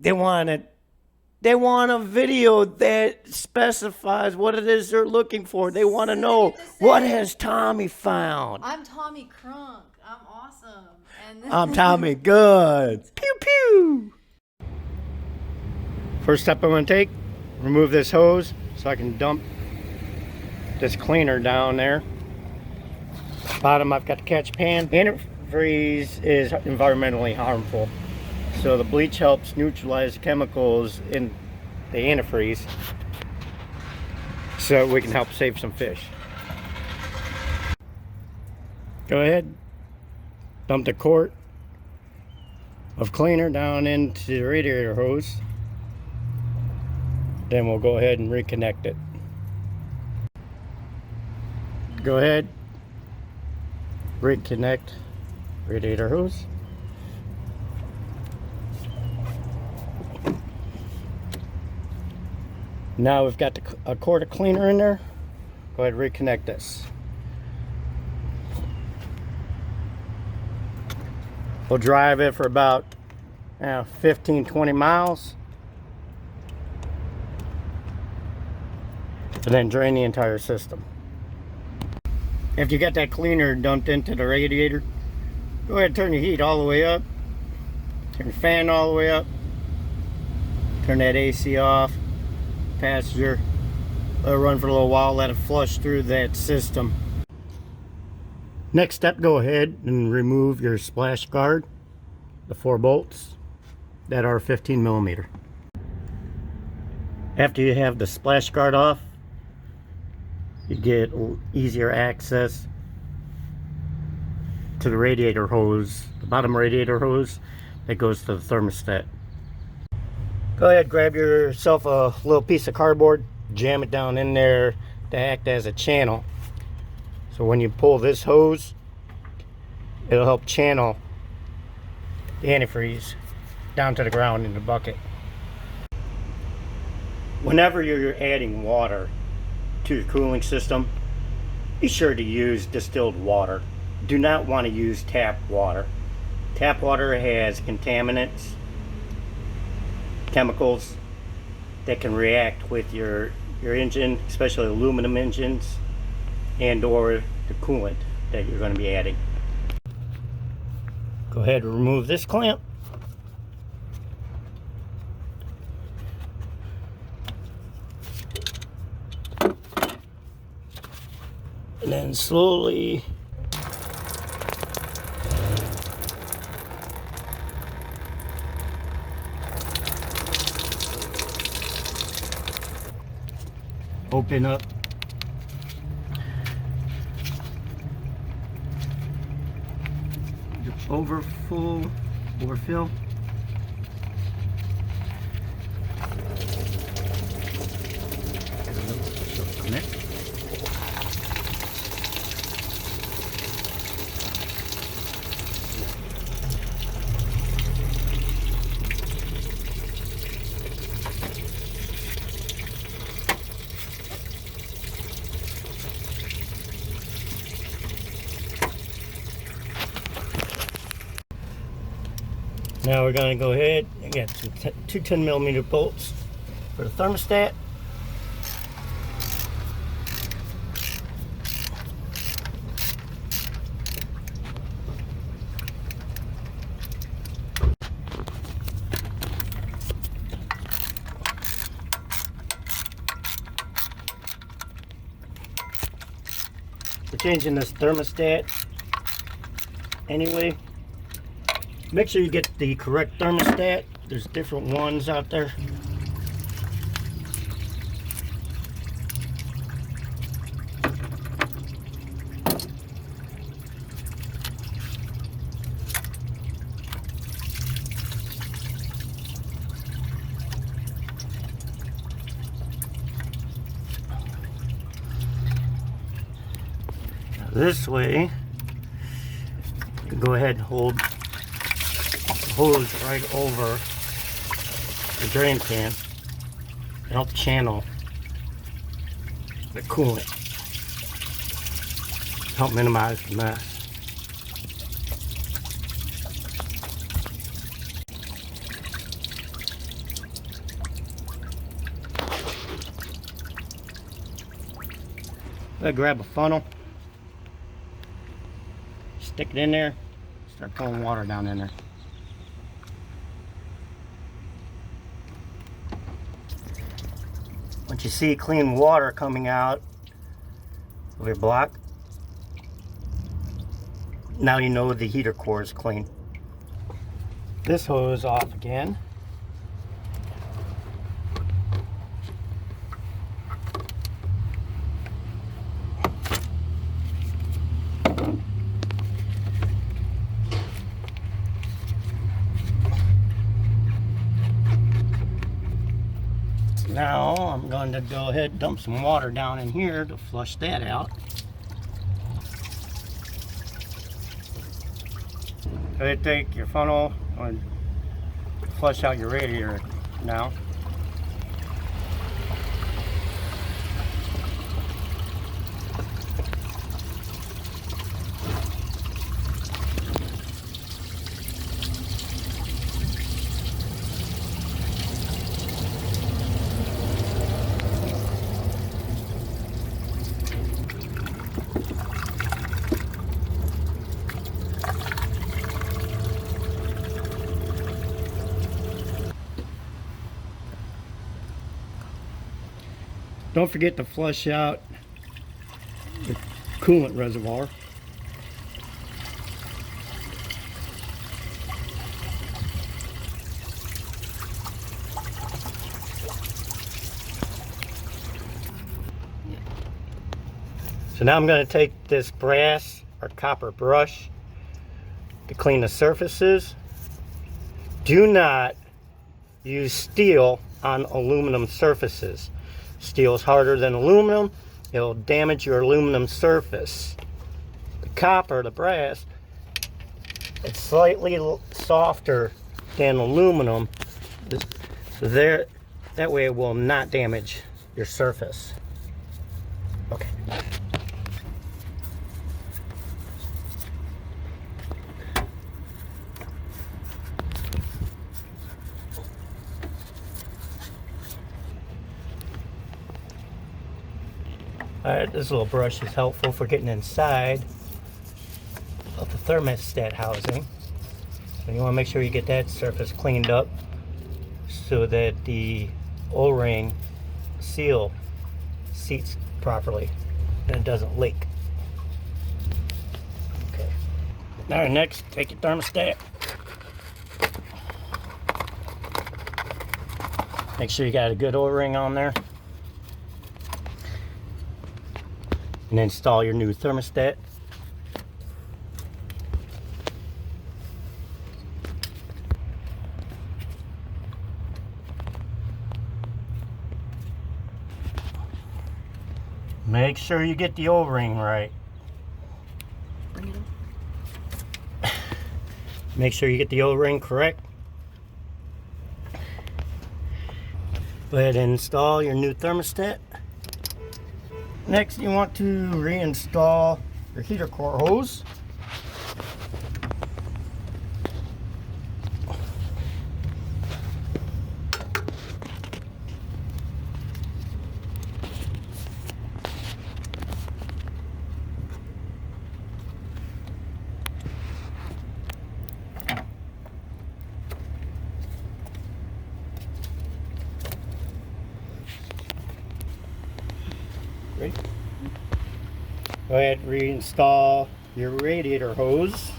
They want it. They want a video that specifies what it is they're looking for. They want to know, what has Tommy found? I'm Tommy Crunk. I'm awesome. And I'm Tommy Good. Pew pew. First step I'm going to take, remove this hose so I can dump this cleaner down there. Bottom, I've got the catch pan. Antifreeze is environmentally harmful, so the bleach helps neutralize chemicals in the antifreeze so we can help save some fish. Go ahead, dump the quart of cleaner down into the radiator hose. Then we'll go ahead and reconnect it. Go ahead, reconnect radiator hose. Now we've got a quart of cleaner in there. Go ahead and reconnect this. We'll drive it for about 15-20 miles. And then drain the entire system. After you got that cleaner dumped into the radiator, go ahead and turn your heat all the way up. Turn the fan all the way up. Turn that AC off. Passenger. Let it run for a little while. Let it flush through that system. Next step, go ahead and remove your splash guard. The 4 bolts that are 15 millimeter. After you have the splash guard off, you get easier access to the radiator hose, the bottom radiator hose that goes to the thermostat. Go ahead, grab yourself a little piece of cardboard, jam it down in there to act as a channel. So when you pull this hose, it'll help channel the antifreeze down to the ground in the bucket. Whenever you're adding water to the cooling system, be sure to use distilled water. Do not want to use tap water. Tap water has contaminants, chemicals that can react with your engine, especially aluminum engines, and or the coolant that you're going to be adding. Go ahead and remove this clamp. And then slowly open up your overfill. Now we're going to go ahead and get some two 10 millimeter bolts for the thermostat. We're changing this thermostat anyway. Make sure you get the correct thermostat. There's different ones out there. Now this way, you go ahead and hold hose right over the drain pan to help channel the coolant, help minimize the mess. Grab a funnel, stick it in there, start pulling water down in there. Once you see clean water coming out of your block, now you know the heater core is clean. This hose off again. Now I'm going to go ahead and dump some water down in here to flush that out. Go ahead, take your funnel and flush out your radiator now. Don't forget to flush out the coolant reservoir. So now I'm going to take this brass or copper brush to clean the surfaces. Do not use steel on aluminum surfaces. Steel is harder than aluminum. It'll damage your aluminum surface. The copper, the brass, it's slightly softer than aluminum. So that way it will not damage your surface. Okay. Alright, this little brush is helpful for getting inside of the thermostat housing. So you want to make sure you get that surface cleaned up so that the O-ring seal seats properly and it doesn't leak. Okay. Alright, next, take your thermostat. Make sure you got a good O-ring on there. And install your new thermostat. Make sure you get the O-ring right. Bring it up. Make sure you get the O-ring correct. Go ahead and install your new thermostat. Next, you want to reinstall your heater core hose. Ready? Go ahead and reinstall your radiator hose.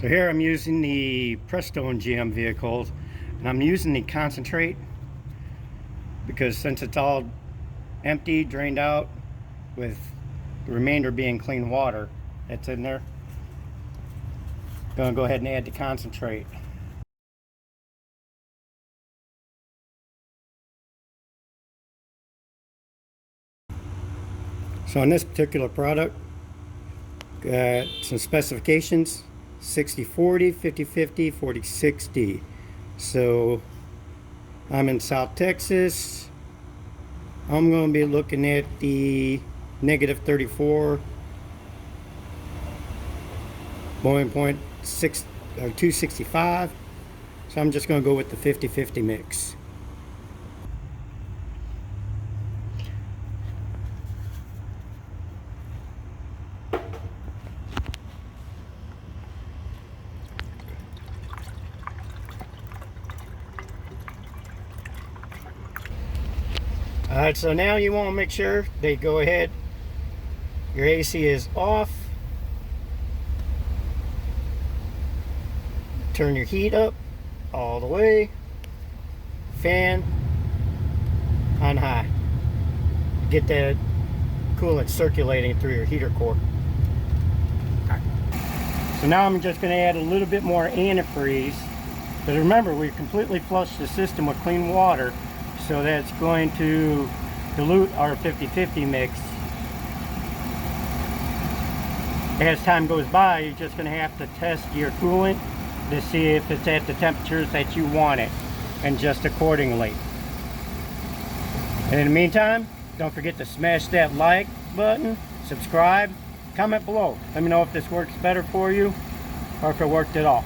So here I'm using the Presto and GM vehicles, and I'm using the concentrate because since it's all empty, drained out, with the remainder being clean water that's in there, I'm going to go ahead and add the concentrate. So on this particular product, got some specifications: 60/40, 50/50, 40/60. So I'm in South Texas. I'm going to be looking at the -34 boiling point 265. So I'm just going to go with the 50/50 mix. Alright, so now you want to make sure they go ahead. Your AC is off. Turn your heat up all the way. Fan on high. Get that coolant circulating through your heater core. So now I'm just going to add a little bit more antifreeze. But remember, we completely flushed the system with clean water, so that's going to dilute our 50/50 mix. As time goes by, you're just going to have to test your coolant to see if it's at the temperatures that you want it, and adjust accordingly. And in the meantime, don't forget to smash that like button, subscribe, comment below. Let me know if this works better for you or if it worked at all.